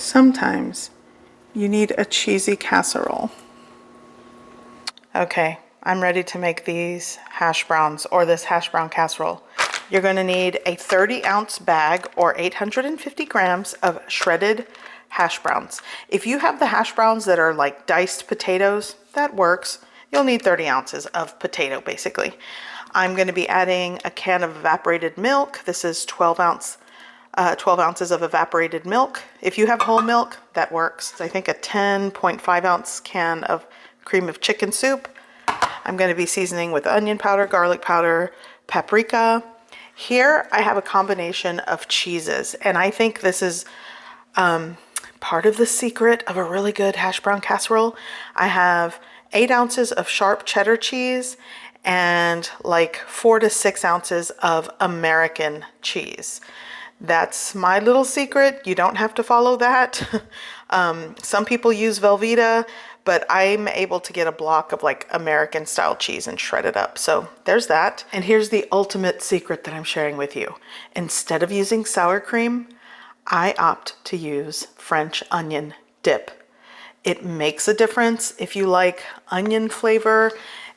Sometimes you need a cheesy casserole. Okay, I'm ready to make these hash browns, or this hash brown casserole. You're going to need a 30-ounce bag or 850 grams of shredded hash browns. If you have the hash browns that are like diced potatoes, that works. You'll need 30 ounces of potato basically. I'm going to be adding a can of evaporated milk. This is 12 ounces of evaporated milk. If you have whole milk, that works. I think a 10.5 ounce can of cream of chicken soup. I'm going to be seasoning with onion powder, garlic powder, paprika. Here I have a combination of cheeses, and I think this is part of the secret of a really good hash brown casserole. I have 8 ounces of sharp cheddar cheese and like 4 to 6 ounces of American cheese. That's my little secret. You don't have to follow that. Some people use Velveeta, but I'm able to get a block of like American style cheese and shred it up. So there's that. And here's the ultimate secret that I'm sharing with you. Instead of using sour cream, I opt to use French onion dip. It makes a difference if you like onion flavor.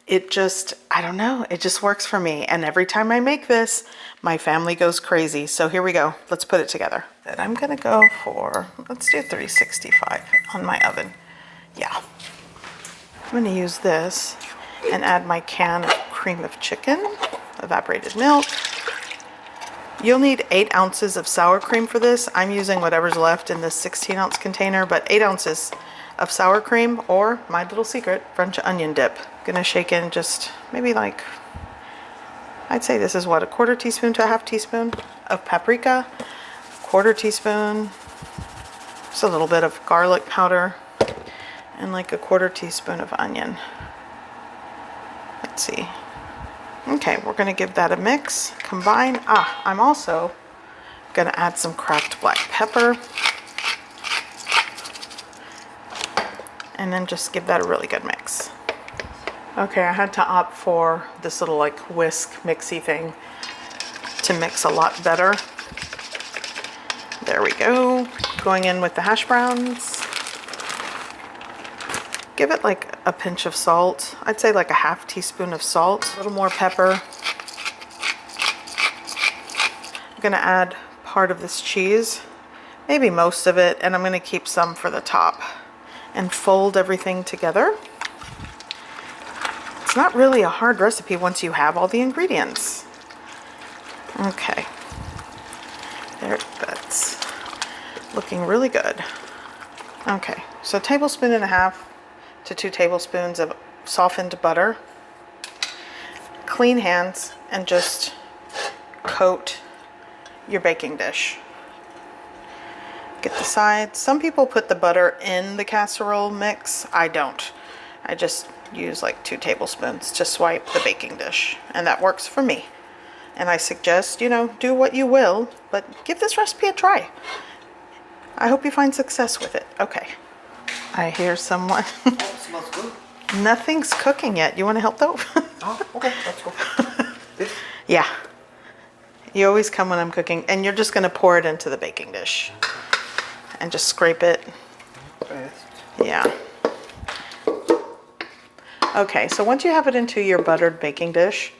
It just, I don't know, it just works for me. And every time I make this, my family goes crazy. So here we go. Let's put it together. I'm gonna go for, let's do 365 on my oven. Yeah. I'm gonna use this and add my can of cream of chicken, evaporated milk. You'll need 8 ounces of sour cream for this. I'm using whatever's left in this 16-ounce container, but 8 ounces of sour cream, or my little secret, French onion dip. Gonna shake in just maybe like, I'd say this is what, a 1/4 teaspoon to a 1/2 teaspoon of paprika, 1/4 teaspoon, just a little bit of garlic powder, and like a 1/4 teaspoon of onion. Let's see. Okay, we're gonna give that a mix, combine. I'm also gonna add some cracked black pepper. And then just give that a really good mix. Okay, I had to opt for this little like whisk mixy thing to mix a lot better. There we go. Going in with the hash browns. Give it like a pinch of salt. I'd say like a 1/2 teaspoon of salt, a little more pepper. I'm gonna add part of this cheese, maybe most of it, and I'm gonna keep some for the top. And fold everything together. It's not really a hard recipe once you have all the ingredients. Okay, that's looking really good. Okay, so 1.5 tablespoons to 2 tablespoons of softened butter. Clean hands and just coat your baking dish. Get the sides. Some people put the butter in the casserole mix. I don't. I just use like 2 tablespoons to swipe the baking dish, and that works for me. And I suggest, you know, do what you will, but give this recipe a try. I hope you find success with it. Okay. I hear someone. Oh, it smells good. Nothing's cooking yet. You want to help though? Oh, okay, let's go. This? Yeah. You always come when I'm cooking, and you're just going to pour it into the baking dish. And just scrape it. Yeah. Okay, so once you have it into your buttered baking dish,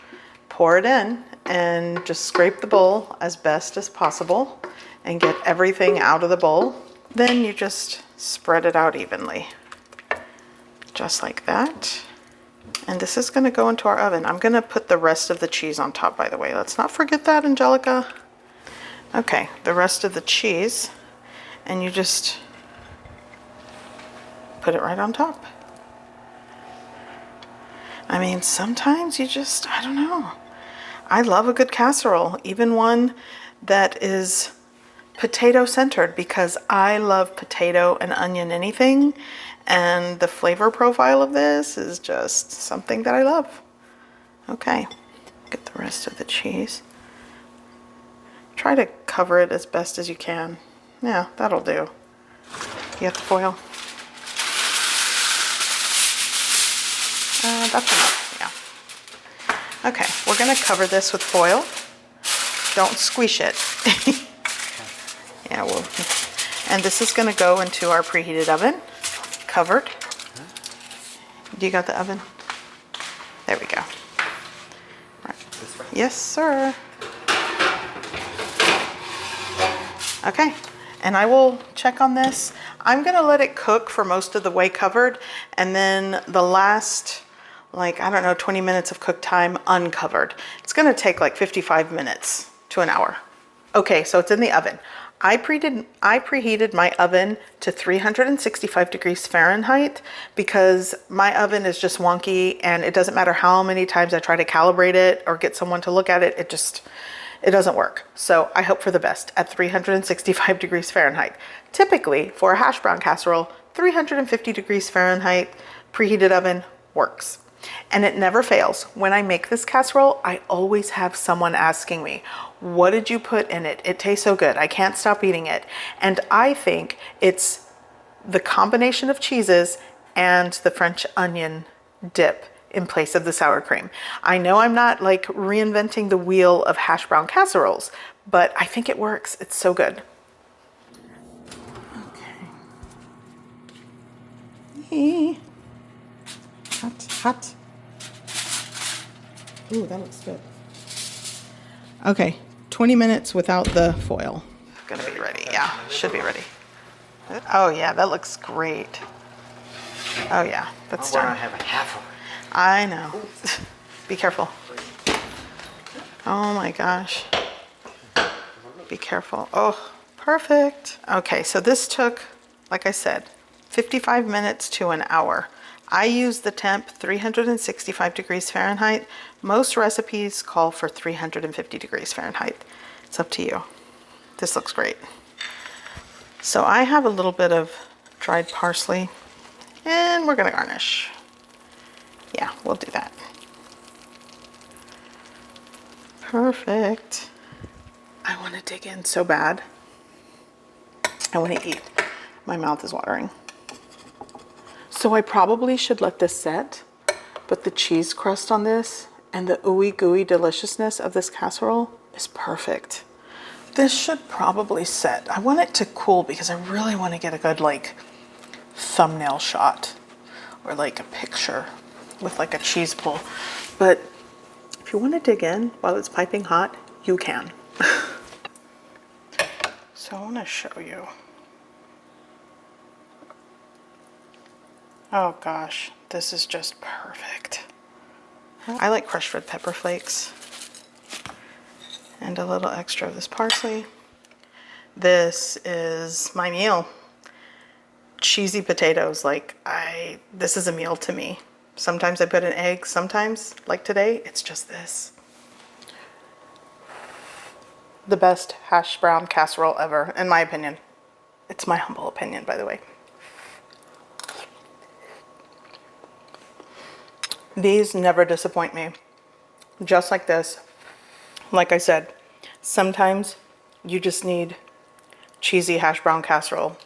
pour it in and just scrape the bowl as best as possible and get everything out of the bowl. Then you just spread it out evenly. Just like that. And this is going to go into our oven. I'm going to put the rest of the cheese on top, by the way. Let's not forget that, Angelica. Okay, the rest of the cheese. And you just put it right on top. I mean, sometimes you just, I don't know. I love a good casserole, even one that is potato centered, because I love potato and onion anything. And the flavor profile of this is just something that I love. Okay, get the rest of the cheese. Try to cover it as best as you can. Yeah, that'll do. You have the foil? That's enough, yeah. Okay, we're gonna cover this with foil. Don't squish it. Yeah, And this is gonna go into our preheated oven, covered. Do you got the oven? There we go. Right. This way? Yes, sir. Okay, and I will check on this. I'm gonna let it cook for most of the way covered, and then the last, like, I don't know, 20 minutes of cook time uncovered. It's gonna take like 55 minutes to an hour. Okay, so it's in the oven. I preheated my oven to 365 degrees Fahrenheit because my oven is just wonky, and it doesn't matter how many times I try to calibrate it or get someone to look at it, it doesn't work. So I hope for the best at 365 degrees Fahrenheit. Typically, for a hash brown casserole, 350 degrees Fahrenheit preheated oven works. And it never fails. When I make this casserole, I always have someone asking me, what did you put in it? It tastes so good. I can't stop eating it. And I think it's the combination of cheeses and the French onion dip in place of the sour cream. I know I'm not like reinventing the wheel of hash brown casseroles, but I think it works. It's so good. Okay. Hot, hot. Ooh, that looks good. Okay, 20 minutes without the foil. Gonna be ready, yeah, should be ready. Oh yeah, that looks great. Oh yeah, that's I done. have a half of it. I know. Be careful. Oh my gosh. Be careful. Oh, perfect. Okay, so this took, like I said, 55 minutes to an hour. I use the temp 365 degrees Fahrenheit. Most recipes call for 350 degrees Fahrenheit. It's up to you. This looks great. So I have a little bit of dried parsley, and we're gonna garnish. Yeah, we'll do that. Perfect. I want to dig in so bad. I want to eat. My mouth is watering. So I probably should let this set, but the cheese crust on this and the ooey gooey deliciousness of this casserole is perfect. This should probably set. I want it to cool because I really want to get a good like thumbnail shot or like a picture with like a cheese pull. But if you want to dig in while it's piping hot, you can. So I want to show you. Oh gosh, this is just perfect. I like crushed red pepper flakes and a little extra of this parsley. This is my meal. Cheesy potatoes, this is a meal to me. Sometimes I put an egg, sometimes, like today, it's just this. The best hash brown casserole ever, in my opinion. It's my humble opinion, by the way. These never disappoint me. Just like this. Like I said, sometimes you just need cheesy hash brown casserole.